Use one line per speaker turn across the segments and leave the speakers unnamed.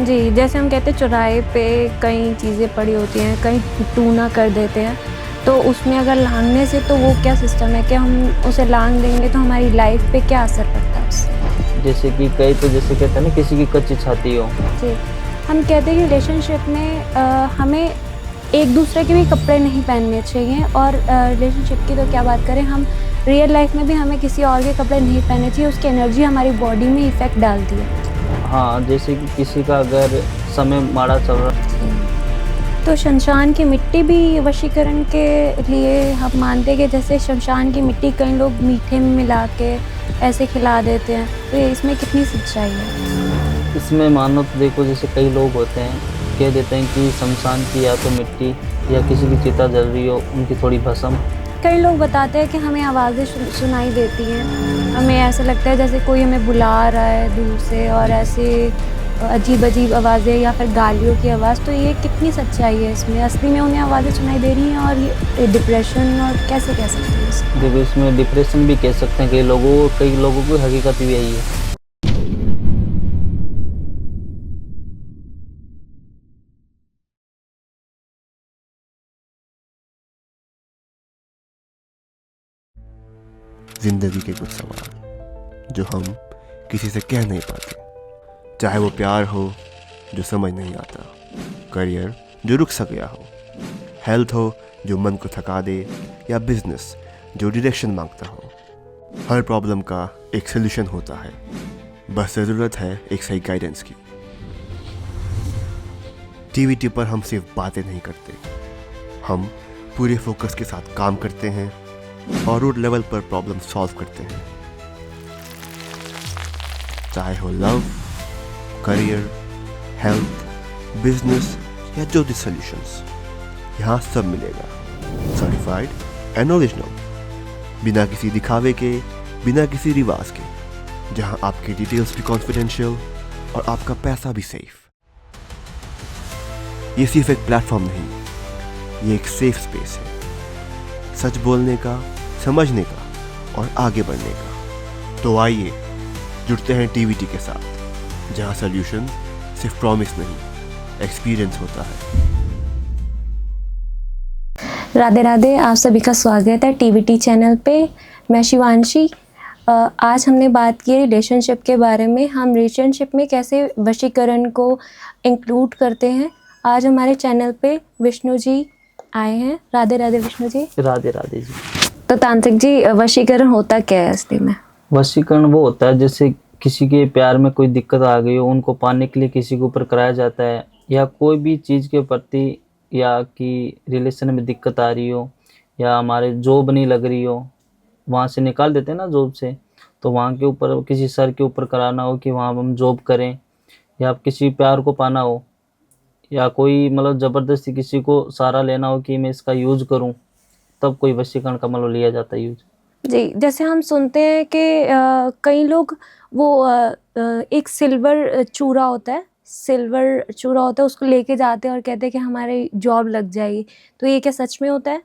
जी, जैसे हम कहते हैं चौराहे पे कई चीज़ें पड़ी होती हैं, कहीं टूना कर देते हैं, तो उसमें अगर लाँघने से तो वो क्या सिस्टम है कि हम उसे लाँघ देंगे तो हमारी लाइफ़ पे क्या असर पड़ता है उससे?
जैसे कि कई तो जैसे कहते हैं ना किसी की कच्ची छाती हो।
जी, हम कहते हैं कि रिलेशनशिप में हमें एक-दूसरे के भी कपड़े नहीं पहनने चाहिए और रिलेशनशिप की तो क्या बात करें, हम रियल लाइफ़ में भी हमें किसी और के कपड़े नहीं पहनने चाहिए, उसकी एनर्जी हमारी बॉडी में इफ़ेक्ट डालती है।
हाँ, जैसे कि किसी का अगर समय माड़ा चल रहा
तो शमशान की मिट्टी भी वशीकरण के लिए हम मानते हैं कि जैसे शमशान की मिट्टी कई लोग मीठे में मिला के ऐसे खिला देते हैं, तो ये इसमें कितनी सच्चाई है?
इसमें मानो तो देखो जैसे कई लोग होते हैं, कह देते हैं कि शमशान की या तो मिट्टी या किसी की चिता जल रही हो, उनकी थोड़ी भस्म।
कई लोग बताते हैं कि हमें आवाज़ें सुनाई देती हैं, हमें ऐसा लगता है जैसे कोई हमें बुला रहा है दूर से और ऐसे अजीब-अजीब आवाज़ें या फिर गालियों की आवाज़, तो ये कितनी सच्चाई है इसमें? असली में उन्हें आवाज़ें सुनाई दे रही हैं और ये डिप्रेशन और कैसे कह सकते हैं इसे?
देखो इसमें डिप्रेशन भी कह सकते हैं कई लोगों की हकीकत भी यही है।
जिंदगी के कुछ सवाल जो हम किसी से कह नहीं पाते, चाहे वो प्यार हो जो समझ नहीं आता, करियर जो रुक सा गया हो, हेल्थ हो जो मन को थका दे, या बिजनेस जो डायरेक्शन मांगता हो। हर प्रॉब्लम का एक सोल्यूशन होता है, बस ज़रूरत है एक सही गाइडेंस की। टीवीटी पर हम सिर्फ बातें नहीं करते, हम पूरे फोकस के साथ काम करते हैं और रूट लेवल पर प्रॉब्लम सॉल्व करते हैं। चाहे हो लव, करियर, हेल्थ, बिजनेस या जो भी सॉल्यूशंस, यहाँ सब मिलेगा। सर्टिफाइड एंड ओरिजिनल, बिना किसी दिखावे के, बिना किसी रिवाज के, जहाँ आपकी डिटेल्स भी कॉन्फिडेंशियल और आपका पैसा भी सेफ। ये सिर्फ एक प्लेटफॉर्म नहीं, ये एक सेफ स्पेस है, सच बोलने का, समझने का और आगे बढ़ने का। तो आइए जुड़ते हैं टीवीटी के साथ, जहां सॉल्यूशन सिर्फ प्रॉमिस नहीं, एक्सपीरियंस होता है।
राधे राधे, आप सभी का स्वागत है टीवीटी चैनल पे। मैं शिवांशी। आज हमने बात की रिलेशनशिप के बारे में, हम रिलेशनशिप में कैसे वशीकरण को इंक्लूड करते हैं। आज हमारे चैनल पे विष्णु जी आए हैं। राधे राधे विष्णु जी।
राधे राधे जी।
तो तांत्रिक जी, वशीकरण होता क्या है असली में?
वशीकरण वो होता है जैसे किसी के प्यार में कोई दिक्कत आ गई हो, उनको पाने के लिए किसी के ऊपर कराया जाता है, या कोई भी चीज़ के प्रति, या कि रिलेशन में दिक्कत आ रही हो, या हमारे जॉब नहीं लग रही हो, वहाँ से निकाल देते हैं ना जॉब से, तो वहाँ के ऊपर किसी सर के ऊपर कराना हो कि वहाँ हम जॉब करें, या किसी प्यार को पाना हो, या कोई मतलब ज़बरदस्ती किसी को सहारा लेना हो कि मैं इसका यूज़ करूँ, तब कोई वशीकरण का मतलब लिया जाता है यूज़।
जी, जैसे हम सुनते हैं कि कई लोग वो एक सिल्वर चूरा होता है, उसको लेके जाते हैं और कहते हैं कि हमारी जॉब लग जाएगी। तो ये क्या सच में होता है?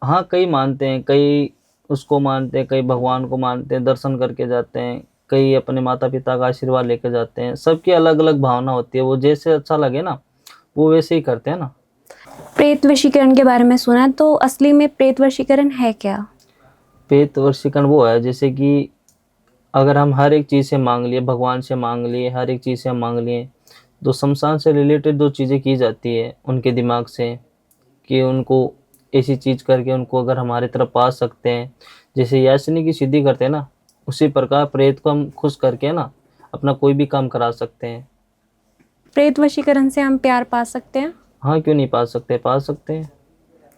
हाँ, कई मानते हैं, कई उसको मानते हैं, कई भगवान को मानते हैं, दर्शन करके जाते हैं, कई अपने माता-पिता का आशीर्वाद लेके जाते हैं। सबकी अलग-अलग भावना होती है, वो जैसे अच्छा लगे ना, वो वैसे ही करते हैं ना।
प्रेत वशीकरण के बारे में सुना है, तो असली में प्रेत वशीकरण है क्या?
प्रेत वशीकरण वो है जैसे कि अगर हम हर एक चीज़ से माँग लिए, भगवान से माँग लिए, हर एक चीज़ से हम माँग लिए, तो शमशान से रिलेटेड जो चीज़ें की जाती है उनके दिमाग से, कि उनको ऐसी चीज़ करके उनको अगर हमारी तरफ पा सकते हैं, जैसे याचनी की सिद्धि करते हैं ना, उसी प्रकार प्रेत को हम खुश करके ना अपना कोई भी काम करा सकते हैं।
प्रेत वशीकरण से हम प्यार पा सकते हैं?
हाँ, क्यों नहीं पा सकते, पा सकते हैं।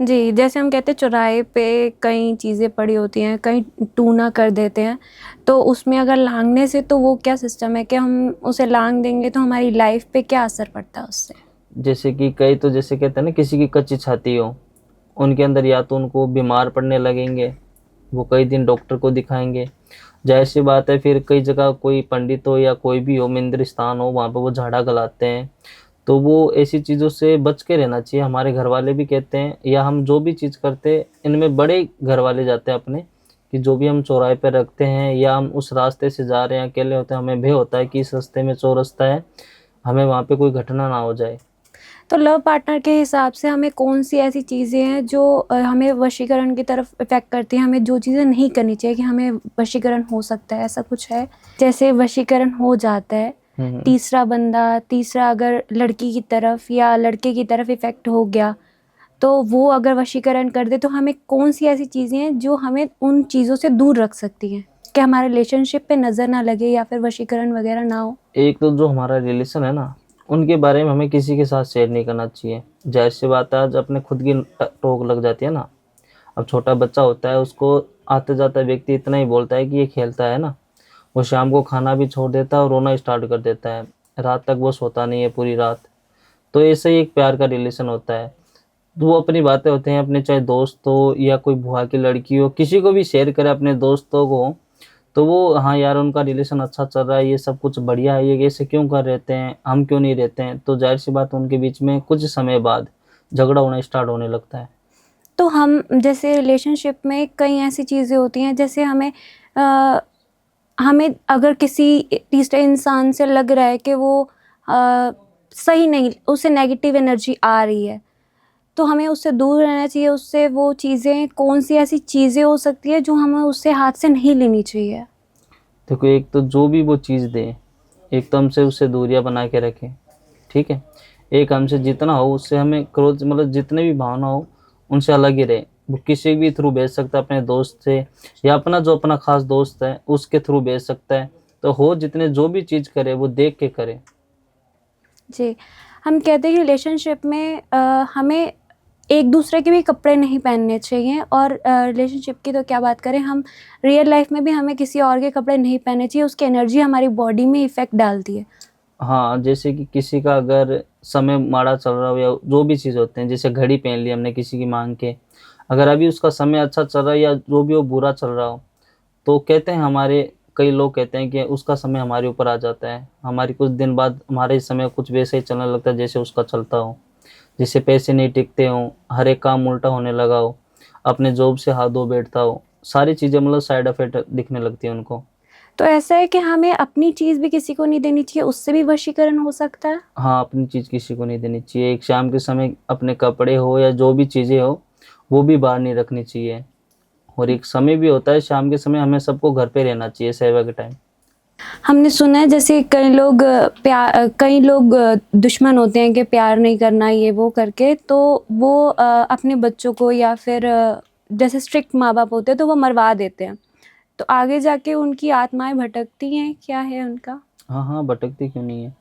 जी, जैसे हम कहते हैं चौराहे पे कई चीज़ें पड़ी होती हैं, कहीं टूना कर देते हैं, तो उसमें अगर लाँघने से तो वो क्या सिस्टम है कि हम उसे लाँघ देंगे तो हमारी लाइफ़ पे क्या असर पड़ता है उससे?
जैसे कि कई तो जैसे कहते हैं ना किसी की कच्ची छाती हो, उनके अंदर या तो उनको बीमार पड़ने लगेंगे, वो कई दिन डॉक्टर को दिखाएँगे। ज़ाहिर-सी बात है, फिर कई जगह कोई पंडित हो या कोई भी हो, मंदिर स्थान हो, वहाँ पे वो झाड़ा गलाते हैं। तो वो ऐसी चीज़ों से बच के रहना चाहिए। हमारे घरवाले भी कहते हैं, या हम जो भी चीज़ करते हैं, इनमें बड़े घरवाले जाते हैं अपने, कि जो भी हम चौराहे पे रखते हैं या हम उस रास्ते से जा रहे हैं, अकेले होते हैं, हमें भय होता है कि इस रास्ते में चौरस्ता है, हमें वहाँ पे कोई घटना ना हो जाए।
तो लव पार्टनर के हिसाब से हमें कौन सी ऐसी चीज़ें हैं जो हमें वशीकरण की तरफ इफ़ेक्ट करती हैं, हमें जो चीज़ें नहीं करनी चाहिए कि हमें वशीकरण हो सकता है, ऐसा कुछ है? जैसे वशीकरण हो जाता है, तीसरा अगर लड़की की तरफ या लड़के की तरफ इफ़ेक्ट हो गया, तो वो अगर वशीकरण कर दे, तो हमें कौन सी ऐसी चीज़ें हैं जो हमें उन चीज़ों से दूर रख सकती हैं कि हमारे रिलेशनशिप पे नज़र ना लगे या फिर वशीकरण वगैरह ना हो?
एक तो जो हमारा रिलेशन है ना, उनके बारे में हमें किसी के साथ शेयर नहीं करना चाहिए। ज़ाहिर सी बात है, आज अपने खुद की टोक लग जाती है ना। अब छोटा बच्चा होता है, उसको आते जाता व्यक्ति इतना ही बोलता है कि ये खेलता है ना, वो शाम को खाना भी छोड़ देता है और रोना स्टार्ट कर देता है। रात तक वो सोता नहीं है पूरी रात। तो ऐसे ही एक प्यार का रिलेशन होता है। तो वो अपनी बातें होते हैं अपने, चाहे दोस्त हो या कोई बुआ की लड़की हो, किसी को भी शेयर करे अपने दोस्तों को, तो वो हाँ यार उनका रिलेशन अच्छा चल रहा है, ये सब कुछ बढ़िया है, ये ऐसे क्यों कर रहते हैं, हम क्यों नहीं रहते हैं। तो जाहिर सी बात उनके बीच में कुछ समय बाद झगड़ा होना स्टार्ट होने लगता है।
तो हम जैसे रिलेशनशिप में कई ऐसी चीज़ें होती हैं, जैसे अ, हमें अगर किसी तीसरे इंसान से लग रहा है कि वो सही नहीं, उससे नेगेटिव एनर्जी आ रही है, तो हमें उससे दूर रहना चाहिए। उससे वो चीज़ें, कौन सी ऐसी चीज़ें हो सकती है जो हमें उससे हाथ से नहीं लेनी चाहिए?
देखो, एक तो जो भी वो चीज़ दे, एक तो हमसे उससे दूरियां बना के रखें, ठीक है। एक हमसे जितना हो उससे हमें क्रोध, मतलब जितने भी भावना हो उनसे अलग ही रहे। वो किसी भी थ्रू भेज सकता है, अपने दोस्त से या अपना जो अपना खास दोस्त है उसके थ्रू भेज सकता है। तो हो जितने जो भी चीज़ करे वो देख के करे।
जी, हम कहते हैं कि रिलेशनशिप में हमें एक दूसरे के भी कपड़े नहीं पहनने चाहिए, और रिलेशनशिप की तो क्या बात करें, हम रियल लाइफ में भी हमें किसी और के कपड़े नहीं पहनने चाहिए। उसकी एनर्जी हमारी बॉडी में इफ़ेक्ट डालती है।
हाँ, जैसे कि किसी का अगर समय माड़ा चल रहा हो या जो भी चीज़ होते हैं, जैसे घड़ी पहन ली हमने किसी की मांग के, अगर अभी उसका समय अच्छा चल रहा है या जो भी वो बुरा चल रहा हो, तो कहते हैं हमारे कई लोग कहते हैं कि उसका समय हमारे ऊपर आ जाता है। हमारी कुछ दिन बाद हमारे समय कुछ वैसे ही चलने लगता है जैसे उसका चलता हो। जैसे पैसे नहीं टिकते हों, हर एक काम उल्टा होने लगा हो, अपने जॉब से हाथ धो बैठता हो, सारी चीज़ें मतलब साइड इफ़ेक्ट दिखने लगती है उनको।
तो ऐसा है कि हमें अपनी चीज़ भी किसी को नहीं देनी चाहिए, उससे भी वशीकरण हो सकता है?
हाँ, अपनी चीज़ किसी को नहीं देनी चाहिए। एक शाम के समय अपने कपड़े हो या जो भी चीज़ें हो, वो भी बाहर नहीं रखनी चाहिए। और एक समय भी होता है शाम के समय, हमें सबको घर पे रहना चाहिए सेवा के टाइम।
हमने सुना है जैसे कई लोग दुश्मन होते हैं कि प्यार नहीं करना ये वो करके, तो वो अपने बच्चों को या फिर जैसे स्ट्रिक्ट माँ बाप होते हैं तो वो मरवा देते हैं। तो आगे जाके उनकी आत्माएं भटकती हैं, क्या है उनका?
हाँ, हाँ, भटकती क्यों नहीं है।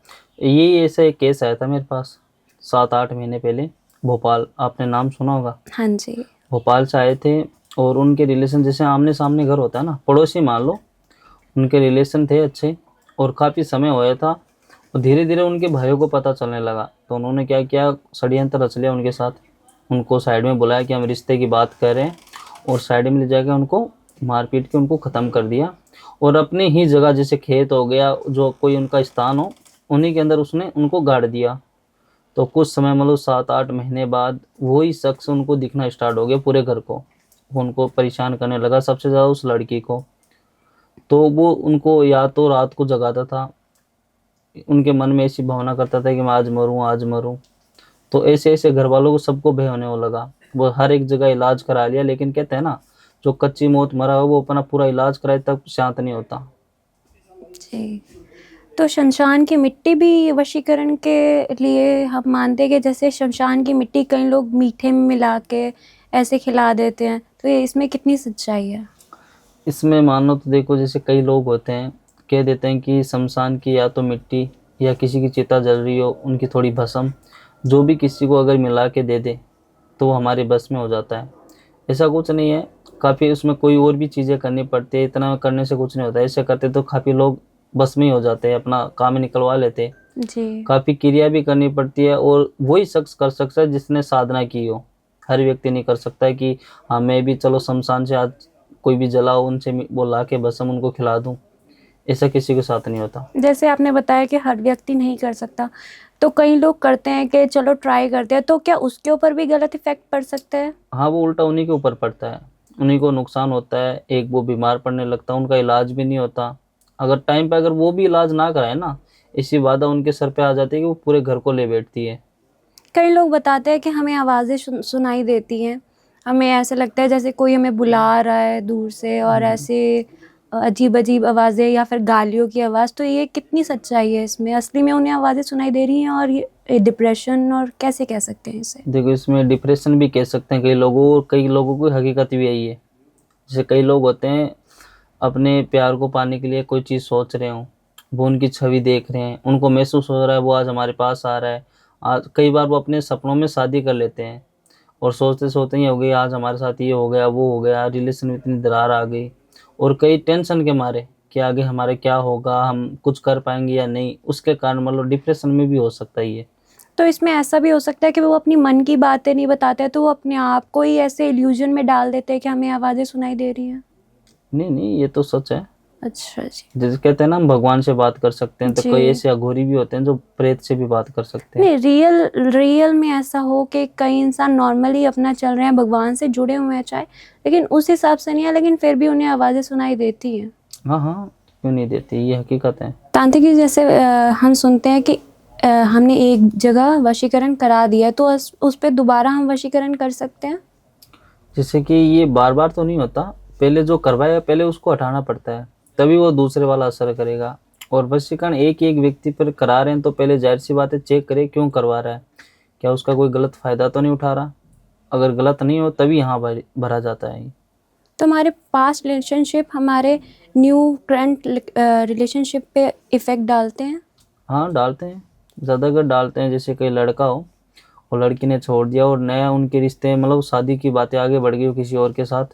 यही ऐसा एक केस आया था मेरे पास 7-8 महीने पहले, भोपाल, आपने नाम सुना होगा।
हाँ जी।
भोपाल से आए थे और उनके रिलेशन, जैसे आमने-सामने घर होता है ना, पड़ोसी मान लो, उनके रिलेशन थे अच्छे और काफ़ी समय होया था। और धीरे-धीरे उनके भाइयों को पता चलने लगा, तो उन्होंने क्या किया, षड्यंत्र रच लिया उनके साथ। उनको साइड में बुलाया कि हम रिश्ते की बात कर रहे हैं, और साइड में ले जाके उनको मार-पीट के उनको ख़त्म कर दिया। और अपनी ही जगह, जैसे खेत हो गया, जो कोई उनका स्थान हो, उन्हीं के अंदर उसने उनको गाड़ दिया। तो कुछ समय मतलब 7-8 महीने बाद वही शख्स उनको दिखना स्टार्ट हो गया पूरे घर को। वो उनको परेशान करने लगा, सबसे ज़्यादा उस लड़की को। तो वो उनको या तो रात को जगाता था, उनके मन में ऐसी भावना करता था कि मैं आज मरूँ, आज मरूँ। तो ऐसे-ऐसे घरवालों को सबको भय होने वो लगा। वो हर एक जगह इलाज करा लिया, लेकिन कहते हैं ना, जो कच्ची मौत मरा हो वो अपना पूरा इलाज कराए तब शांत नहीं होता।
जी। तो शमशान की मिट्टी भी वशीकरण के लिए हम मानते हैं कि जैसे शमशान की मिट्टी कई लोग मीठे में मिला के ऐसे खिला देते हैं, तो ये इसमें कितनी सच्चाई है?
इसमें मानो तो देखो, जैसे कई लोग होते हैं, कह देते हैं कि शमशान की या तो मिट्टी या किसी की चिता जल रही हो, उनकी थोड़ी भस्म जो भी किसी को अगर मिला के दे दे तो वो हमारे बस में हो जाता है। ऐसा कुछ नहीं है, काफ़ी उसमें कोई और भी चीज़ें करनी पड़ती है, इतना करने से कुछ नहीं होता है। ऐसे करते तो काफ़ी लोग बस में ही हो जाते हैं, अपना काम ही निकलवा लेते हैं।
जी।
काफ़ी क्रिया भी करनी पड़ती है और वही शख्स कर सकता है जिसने साधना की हो। हर व्यक्ति नहीं कर सकता है कि हाँ मैं भी चलो शमशान से आज कोई भी जलाओ, उनसे वो ला के भस्म उनको खिला दूँ, ऐसा किसी के साथ नहीं होता।
जैसे आपने बताया कि हर व्यक्ति नहीं कर सकता, तो कई लोग करते हैं कि चलो ट्राई करते हैं, तो क्या उसके ऊपर भी गलत इफ़ेक्ट पड़ सकता है?
हाँ, वो उल्टा उन्हीं के ऊपर पड़ता है, उन्हीं को नुकसान होता है। एक वो बीमार पड़ने लगता है, उनका इलाज भी नहीं होता। अगर टाइम पे अगर वो भी इलाज ना कराए ना, ऐसी बाधा उनके सर पे आ जाती है कि वो पूरे घर को ले बैठती है।
कई लोग बताते हैं कि हमें आवाज़ें सुनाई देती हैं, हमें ऐसा लगता है जैसे कोई हमें बुला रहा है दूर से, और ऐसे अजीब अजीब आवाज़ें या फिर गालियों की आवाज़। तो ये कितनी सच्चाई है इसमें? असली में उन्हें आवाज़ें सुनाई दे रही हैं, और ये डिप्रेशन, और कैसे कह सकते हैं इसे?
देखो, इसमें डिप्रेशन भी कह सकते हैं कई लोगों, और कई लोगों की हकीकत भी यही है। जैसे कई लोग होते हैं अपने प्यार को पाने के लिए कोई चीज़ सोच रहे हों, वो उनकी छवि देख रहे हैं, उनको महसूस हो रहा है वो आज हमारे पास आ रहा है। आज कई बार वो अपने सपनों में शादी कर लेते हैं और सोचते सोचते ही हो गई, आज हमारे साथ ये हो गया, वो हो गया, रिलेशन में इतनी दरार आ गई। और कई टेंशन के मारे कि आगे हमारे क्या होगा, हम कुछ कर पाएंगे या नहीं, उसके कारण मतलब डिप्रेशन में भी हो सकता है ये।
तो इसमें ऐसा भी हो सकता है कि वो अपनी मन की बातें नहीं बताते हैं, तो वो अपने आप को ही ऐसे इल्यूजन में डाल देते हैं कि हमें आवाज़ें सुनाई दे रही हैं।
नहीं नहीं, ये तो सच है।
अच्छा जी।
जैसे कहते हैं ना हम भगवान से बात कर सकते हैं, तो
जी।
कई ऐसे अघोरी भी होते हैं जो प्रेत से भी बात कर सकते हैं।
नहीं, रियल में ऐसा हो कि कई इंसान नॉर्मली अपना चल रहे हैं, भगवान से जुड़े हुए हैं चाहे, लेकिन उस हिसाब से नहीं है, लेकिन फिर भी उन्हें आवाज़ें सुनाई देती हैं।
हाँ हाँ, क्यों नहीं देती, ये हकीकत है।
तांत्रिक जी, जैसे हम सुनते हैं कि हमने एक जगह वशीकरण करा दिया, तो उस पे दोबारा हम वशीकरण कर सकते हैं?
जैसे कि ये बार बार तो नहीं होता, पहले जो करवाया पहले उसको हटाना पड़ता है, तभी वो दूसरे वाला असर करेगा। और वशीकरण एक एक व्यक्ति पर करा रहे हैं तो पहले जाहिर सी बात है चेक करें क्यों करवा रहा है, क्या उसका कोई गलत फ़ायदा तो नहीं उठा रहा। अगर गलत नहीं हो तभी यहाँ भरा जाता है।
तो हमारे पास्ट रिलेशनशिप हमारे न्यू करंट रिलेशनशिप पे इफ़ेक्ट डालते हैं?
हाँ डालते हैं, ज़्यादातर डालते हैं। जैसे कोई लड़का हो और लड़की ने छोड़ दिया और नया उनके रिश्ते मतलब शादी की बातें आगे बढ़ गई हो किसी और के साथ,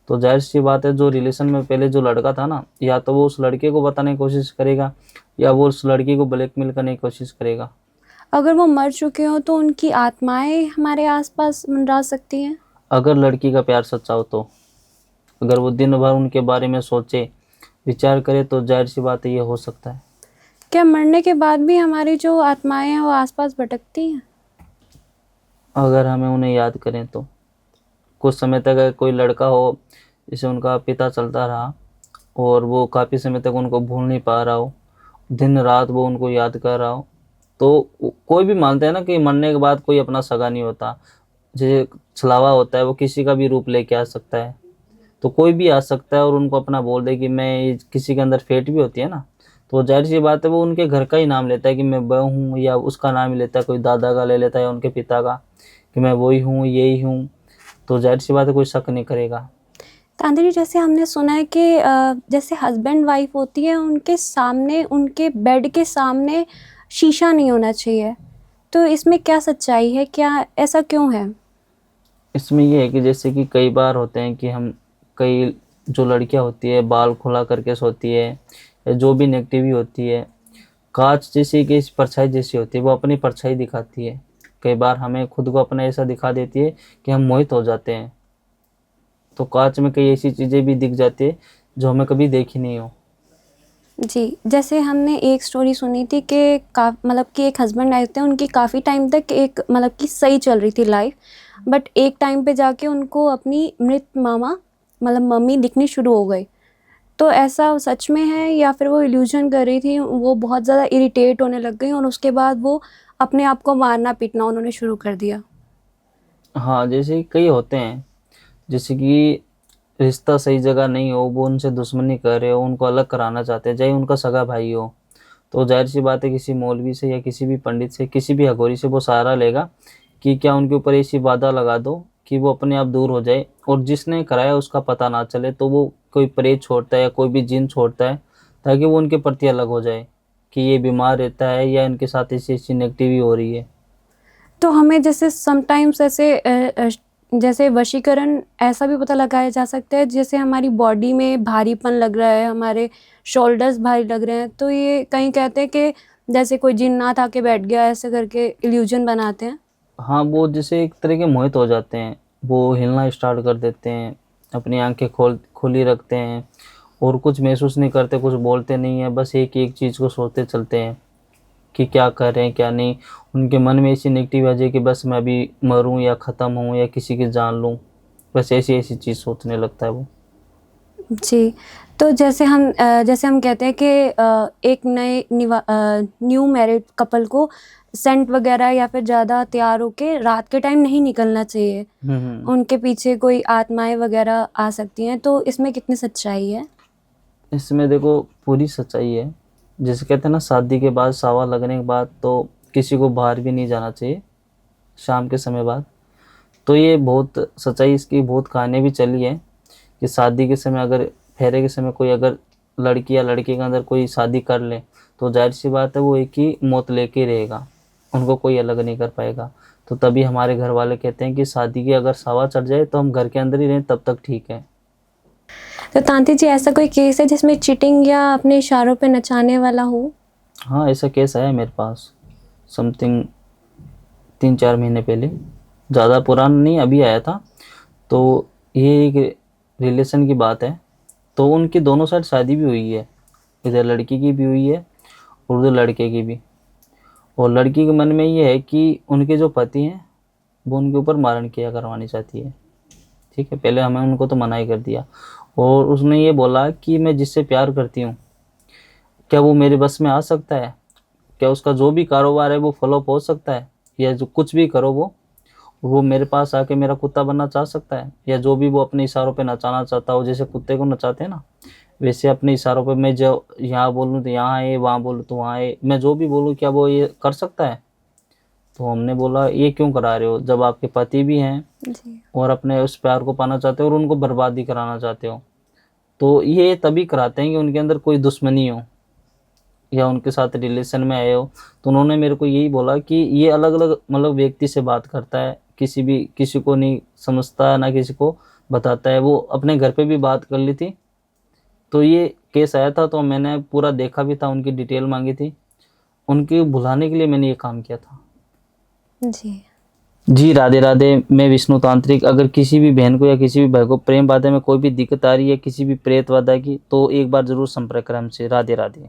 तो जाहिर सी बात है जो रिलेशन में पहले जो लड़का था ना, या तो वो उस लड़के को बताने की कोशिश करेगा या वो उस लड़की को ब्लैकमेल करने की कोशिश करेगा।
अगर वो मर चुके हों तो उनकी आत्माएं हमारे आसपास मंडरा सकती हैं?
अगर लड़की का प्यार सच्चा हो तो, अगर वो दिन भर उनके बारे में सोचे विचार करे तो जाहिर सी बात है ये हो सकता है।
क्या मरने के बाद भी हमारी जो आत्माएं हैं वो आसपास भटकती हैं?
अगर हमें उन्हें याद करें तो कुछ समय तक अगर कोई लड़का हो जिसे उनका पिता चलता रहा और वो काफ़ी समय तक उनको भूल नहीं पा रहा हो, दिन रात वो उनको याद कर रहा हो, तो कोई भी मानते हैं ना कि मरने के बाद कोई अपना सगा नहीं होता। जैसे छलावा होता है वो किसी का भी रूप लेके आ सकता है, तो कोई भी आ सकता है और उनको अपना बोल दे कि मैं, किसी के अंदर फेट भी होती है ना, तो जाहिर सी बात है वो उनके घर का ही नाम लेता है कि मैं वह हूँ, या उसका नाम ही लेता है, कोई दादा का ले लेता है या उनके पिता का कि मैं वही हूँ यही हूँ, तो जाहिर सी बात है कोई शक नहीं करेगा।
तांत्रिक जी, जैसे हमने सुना है कि जैसे हस्बैंड वाइफ होती है उनके सामने, उनके बेड के सामने शीशा नहीं होना चाहिए, तो इसमें क्या सच्चाई है? क्या ऐसा क्यों है?
इसमें ये है कि जैसे कि कई बार होते हैं कि हम, कई जो लड़कियां होती है बाल खुला करके सोती है या जो भी नेगेटिव होती है, कांच जैसी कि इस परछाई जैसी होती है, वो अपनी परछाई दिखाती है। कई बार हमें खुद को अपना ऐसा दिखा देती है कि हम मोहित हो जाते हैं, तो कांच में कई ऐसी चीज़ें भी दिख जाती है जो हमें कभी देखी नहीं हो।
जी, जैसे हमने एक स्टोरी सुनी थी कि मतलब कि एक हस्बैंड आए थे, उनकी काफ़ी टाइम तक एक मतलब कि सही चल रही थी लाइफ, बट एक टाइम पे जाके उनको अपनी मृत मामा मतलब मम्मी दिखनी शुरू हो गई। तो ऐसा सच में है या फिर वो इल्यूजन कर रही थी? वो बहुत ज़्यादा इरिटेट होने लग गई और उसके बाद वो अपने आप को मारना पीटना उन्होंने शुरू कर दिया।
हाँ, जैसे कई होते हैं, जैसे कि रिश्ता सही जगह नहीं हो, वो उनसे दुश्मनी कर रहे हो, उनको अलग कराना चाहते हैं, चाहे उनका सगा भाई हो, तो जाहिर सी बात है किसी मौलवी से या किसी भी पंडित से, किसी भी अघोरी से वो सहारा लेगा कि क्या उनके ऊपर ऐसी बाधा लगा दो कि वो अपने आप दूर हो जाए और जिसने कराया उसका पता ना चले, तो वो कोई प्रेत छोड़ता है या कोई भी जिन छोड़ता है ताकि वो उनके प्रति अलग हो जाए कि ये बीमार रहता है या इनके साथ ऐसी ऐसी नेगेटिविटी हो रही है।
तो हमें जैसे समटाइम्स ऐसे जैसे वशीकरण ऐसा भी पता लगाया जा सकता है, जैसे हमारी बॉडी में भारीपन लग रहा है, हमारे शोल्डर्स भारी लग रहे हैं, तो ये कहीं कहते हैं कि जैसे कोई जिन्नात आके बैठ गया, ऐसे करके इल्यूजन बनाते हैं।
हाँ, वो जैसे एक तरह के मोहित हो जाते हैं, वो हिलना स्टार्ट कर देते हैं, अपनी आंखें खुली रखते हैं और कुछ महसूस नहीं करते, कुछ बोलते नहीं है, बस एक एक चीज़ को सोचते चलते हैं कि क्या कर रहे हैं क्या नहीं। उनके मन में ऐसी नेगेटिव आ जाए कि बस मैं अभी मरूं या ख़त्म हूं या किसी की जान लूं, बस ऐसी ऐसी चीज़ सोचने लगता है वो।
जी। तो जैसे हम कहते हैं कि एक न्यू मैरिड कपल को सेंट वगैरह या फिर ज़्यादा तैयार होके रात के टाइम नहीं निकलना चाहिए। उनके पीछे कोई आत्माएँ वगैरह आ सकती हैं, तो इसमें कितनी सच्चाई है?
इसमें देखो पूरी सच्चाई है। जैसे कहते हैं ना, शादी के बाद सावा लगने के बाद तो किसी को बाहर भी नहीं जाना चाहिए शाम के समय बाद। तो ये बहुत सच्चाई, इसकी बहुत कहानियाँ भी चली है कि शादी के समय अगर फेरे के समय कोई अगर लड़की या लड़के के अंदर कोई शादी कर ले तो जाहिर सी बात है वो एक ही मौत लेके ही रहेगा, उनको कोई अलग नहीं कर पाएगा। तो तभी हमारे घर वाले कहते हैं कि शादी की अगर सावा चढ़ जाए तो हम घर के अंदर ही रहें तब तक ठीक है।
तो तांती जी, ऐसा कोई केस है जिसमें चीटिंग या अपने इशारों पे नचाने वाला हो?
हाँ, ऐसा केस आया है मेरे पास समथिंग 3-4 महीने पहले, ज़्यादा पुराना नहीं, अभी आया था। तो ये एक रिलेशन की बात है। तो उनकी दोनों साइड शादी भी हुई है, इधर लड़की की भी हुई है और उधर लड़के की भी। और लड़की के मन में ये है कि उनके जो पति हैं वो उनके ऊपर मारण क्रिया करवानी चाहती है। ठीक है, पहले हमें उनको तो मना ही कर दिया और उसने ये बोला कि मैं जिससे प्यार करती हूँ क्या वो मेरे बस में आ सकता है, क्या उसका जो भी कारोबार है वो फ्लॉप हो सकता है, या जो कुछ भी करो वो मेरे पास आके मेरा कुत्ता बनना चाह सकता है, या जो भी वो अपने इशारों पे नचाना चाहता हो, जैसे कुत्ते को नचाते हैं ना वैसे अपने इशारों पे मैं जो यहाँ बोलूँ तो यहाँ है, वहाँ बोलूँ तो वहाँ है, मैं जो भी बोलूँ क्या वो ये कर सकता है। तो हमने बोला ये क्यों करा रहे हो जब आपके पति भी हैं
जी।
और अपने उस प्यार को पाना चाहते हो और उनको बर्बादी कराना चाहते हो। तो ये तभी कराते हैं कि उनके अंदर कोई दुश्मनी हो या उनके साथ रिलेशन में आए हो। तो उन्होंने मेरे को यही बोला कि ये अलग अलग मतलब व्यक्ति से बात करता है, किसी को नहीं समझता है ना किसी को बताता है। वो अपने घर पे भी बात कर ली थी। तो ये केस आया था तो मैंने पूरा देखा भी था, उनकी डिटेल मांगी थी, उनकी भुलाने के लिए मैंने ये काम किया था।
जी।
जी राधे राधे, मैं विष्णु तांत्रिक। अगर किसी भी बहन को या किसी भी भाई को प्रेम बाधा में कोई भी दिक्कत आ रही है, किसी भी प्रेत बाधा की, तो एक बार जरूर संपर्क करें हमसे। राधे राधे।